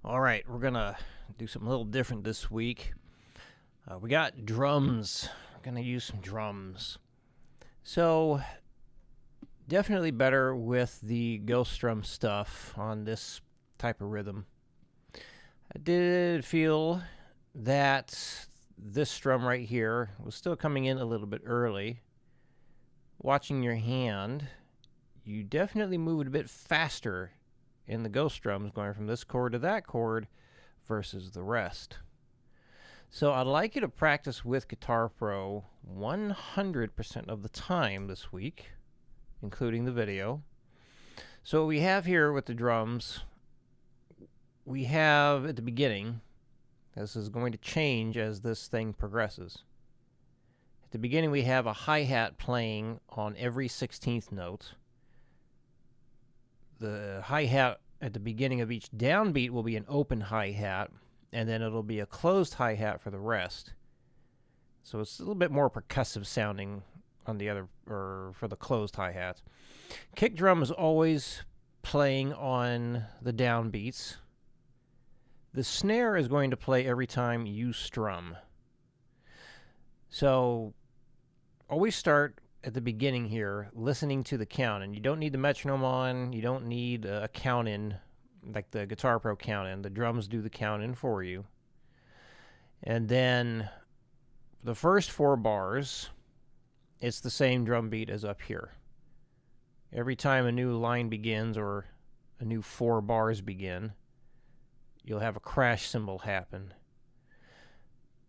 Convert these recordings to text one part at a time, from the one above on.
All right, we're gonna do something a little different this week. We got drums. We're gonna use some drums. So, definitely better with the ghost strum stuff on this type of rhythm. I did feel that this strum right here was still coming in a little bit early. Watching your hand, you definitely move it a bit faster in the ghost drums, going from this chord to that chord versus the rest. So I'd like you to practice with Guitar Pro 100% of the time this week, including the video. So what we have here with the drums, we have at the beginning, this is going to change as this thing progresses. At the beginning we have a hi-hat playing on every 16th note. The hi-hat at the beginning of each downbeat will be an open hi-hat, and then it'll be a closed hi-hat for the rest. So it's a little bit more percussive sounding on the other, or for the closed hi-hats. Kick drum is always playing on the downbeats. The snare is going to play every time you strum. So always start at the beginning here, listening to the count, and you don't need the metronome on, you don't need a count in, like the Guitar Pro count in. The drums do the count in for you. And then the first 4 bars, it's the same drum beat as up here. Every time a new line begins or a new 4 bars begin, you'll have a crash cymbal happen.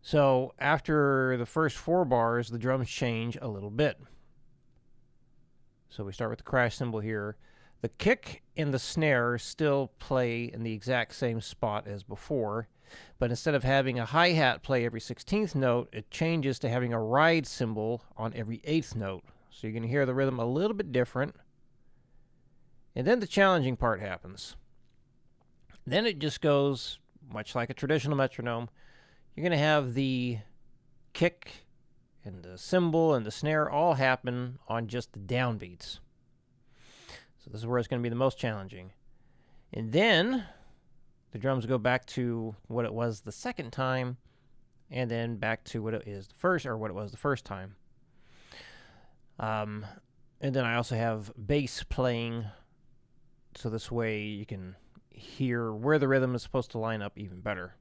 So after the first 4 bars, the drums change a little bit. So we start with the crash cymbal here. The kick and the snare still play in the exact same spot as before, but instead of having a hi-hat play every 16th note, it changes to having a ride cymbal on every 8th note. So you're going to hear the rhythm a little bit different. And then the challenging part happens. Then it just goes much like a traditional metronome. You're going to have the kick and the cymbal and the snare all happen on just the downbeats. So this is where it's going to be the most challenging. And then the drums go back to what it was the second time, and then back to what it is the first, or what it was the first time. And then I also have bass playing, so this way you can hear where the rhythm is supposed to line up even better.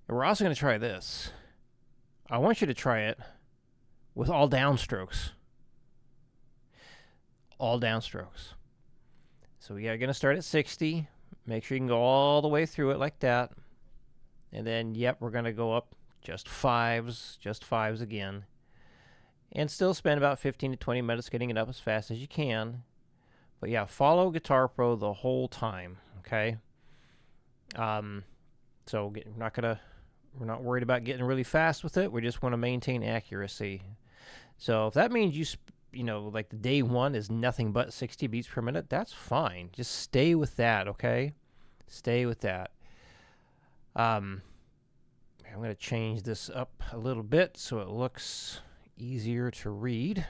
And we're also going to try this. I want you to try it with all downstrokes. All downstrokes. So we are going to start at 60. Make sure you can go all the way through it like that. And then, yep, we're going to go up just fives again. And still spend about 15 to 20 minutes getting it up as fast as you can. But yeah, follow Guitar Pro the whole time, okay? So we're not worried about getting really fast with it. We just want to maintain accuracy. So if that means like the day 1 is nothing but 60 beats per minute, that's fine. Just stay with that, okay? Stay with that. I'm going to change this up a little bit so it looks easier to read.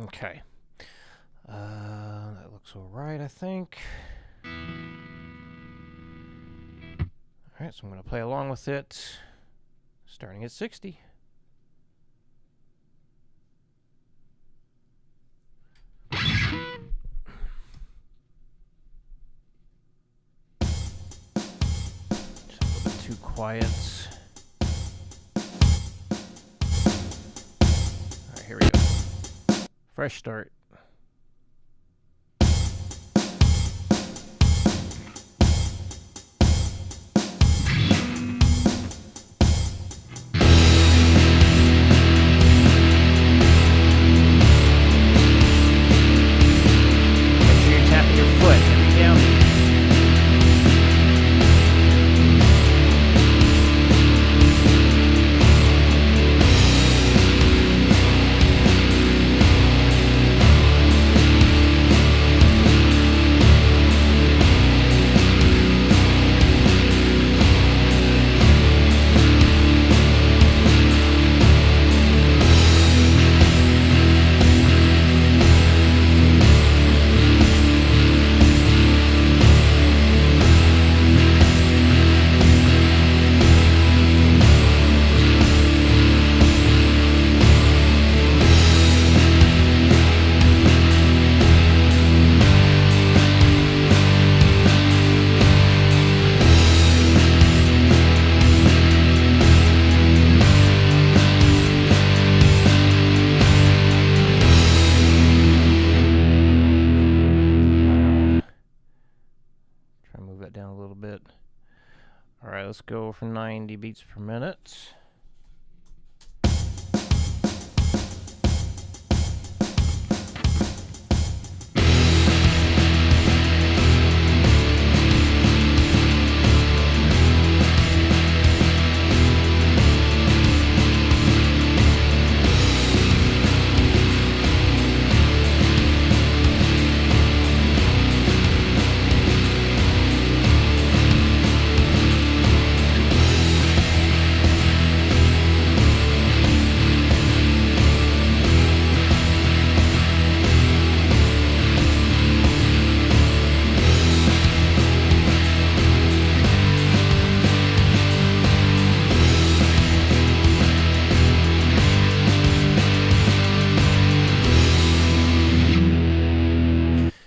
Okay. That looks all right, I think. All right, so I'm going to play along with it, starting at 60. Just a little bit too quiet. All right, here we go. Fresh start. let's go for 90 beats per minute.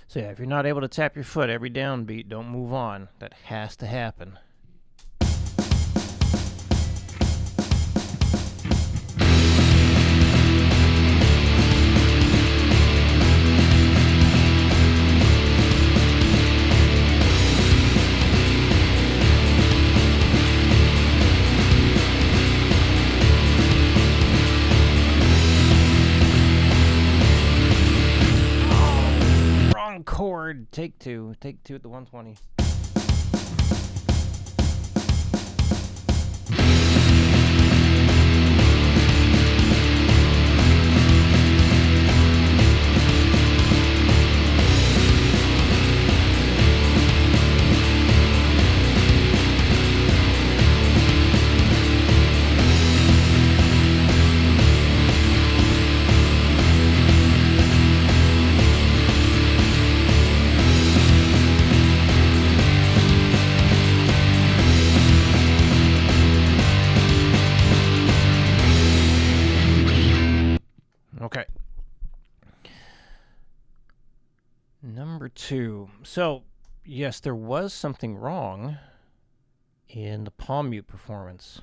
So yeah, if you're not able to tap your foot every downbeat, don't move on. That has to happen. Chord, take two at the 120. Okay. Number 2. So, yes, there was something wrong in the palm mute performance.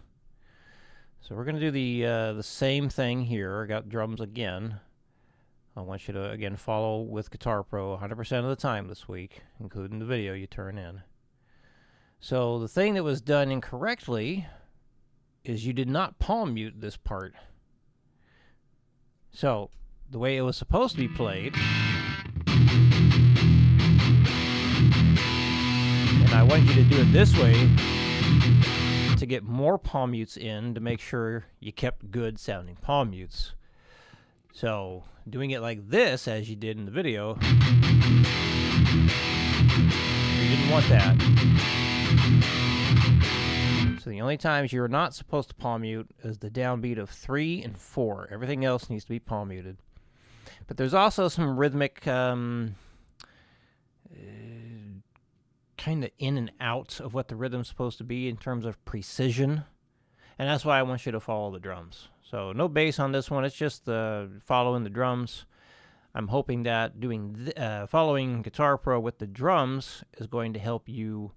So we're going to do the same thing here. I got drums again. I want you to, again, follow with Guitar Pro 100% of the time this week, including the video you turn in. So the thing that was done incorrectly is you did not palm mute this part. So, the way it was supposed to be played, and I want you to do it this way to get more palm mutes in to make sure you kept good sounding palm mutes. So, doing it like this, as you did in the video, you didn't want that. So the only times you're not supposed to palm mute is the downbeat of 3 and 4. Everything else needs to be palm muted. But there's also some rhythmic kind of in and out of what the rhythm's supposed to be in terms of precision. And that's why I want you to follow the drums. So no bass on this one. It's just following the drums. I'm hoping that following Guitar Pro with the drums is going to help you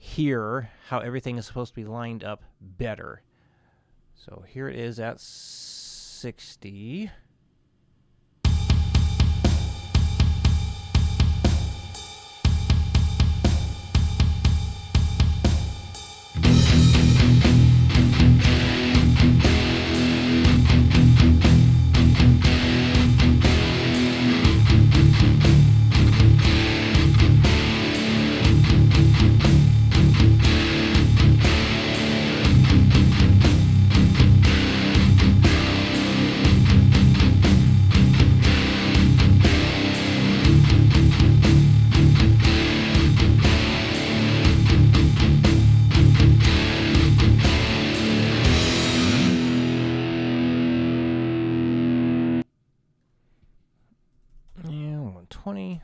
hear how everything is supposed to be lined up better. So here it is at 60. Yeah, 120.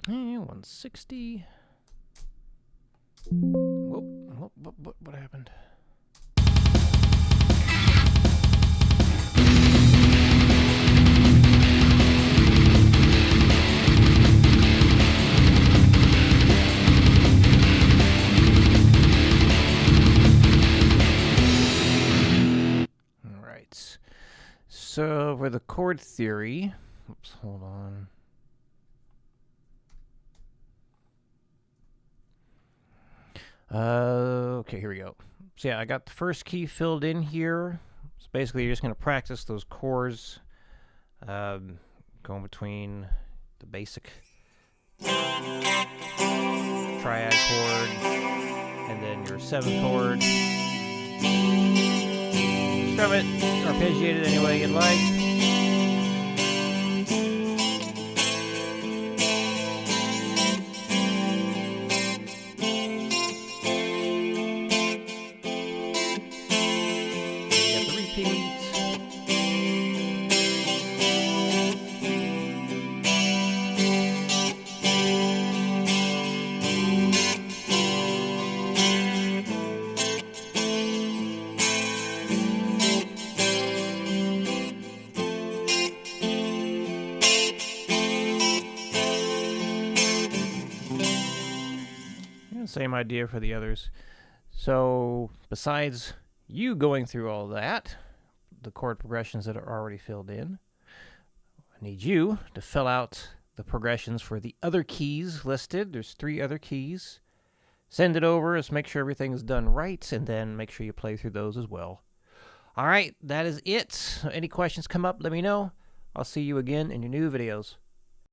Yeah, 160. Whoa, what happened? So for the chord theory, oops, hold on. Okay, here we go. So yeah, I got the first key filled in here. So basically, you're just going to practice those chords, going between the basic triad chord and then your 7th chord. Strum it, arpeggiate it any way you'd like. Same idea for the others. So besides you going through all that, the chord progressions that are already filled in, I need you to fill out the progressions for the other keys listed. There's 3 other keys. Send it over. Let's make sure everything is done right, and then make sure you play through those as well. All right, that is it. Any questions come up, let me know. I'll see you again in your new videos.